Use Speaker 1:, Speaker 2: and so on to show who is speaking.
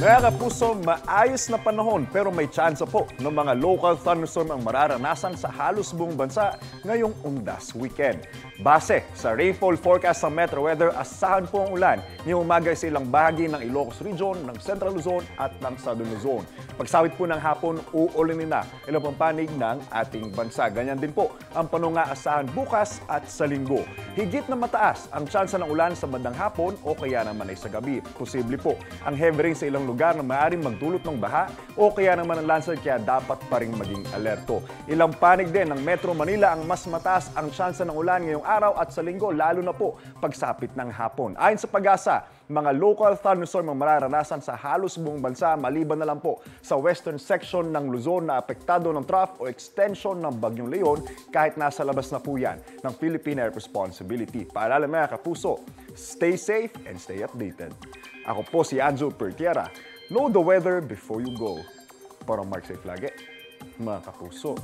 Speaker 1: Mga kapuso, maayos na panahon pero may tsansa po ng mga local thunderstorm ang mararanasan sa halos buong bansa ngayong undas weekend. Base sa rainfall forecast ng Metro Weather, asahan po ang ulan ngayong umaga sa ilang bahagi ng Ilocos Region, ng Central Luzon at ng Southern Luzon. Pagsawit po ng hapon, uulanin na ilang pampanig ng ating bansa. Ganyan din po ang panungaasahan bukas at sa linggo. Higit na mataas ang tsansa ng ulan sa bandang hapon o kaya naman ay sa gabi. Posible po ang heavy rain sa ilang lugar na maaaring magdulot ng baha o kaya naman ang landslide, kaya dapat pa rin maging alerto. Ilang panig din ng Metro Manila ang mas mataas ang tsansa ng ulan ngayong araw at sa linggo, lalo na po pagsapit ng hapon. Ayon sa Pag-asa, mga local thunderstorm ang mararanasan sa halos buong bansa, maliban na lang po sa western section ng Luzon na apektado ng trough o extension ng Bagyong Leon, kahit nasa labas na po yan ng Philippine Air Responsibility. Paalala mga kapuso, stay safe and stay updated. Ako po si Anjo Pertiera. Know the weather before you go. Para Mark Safe lagi, mga kapuso.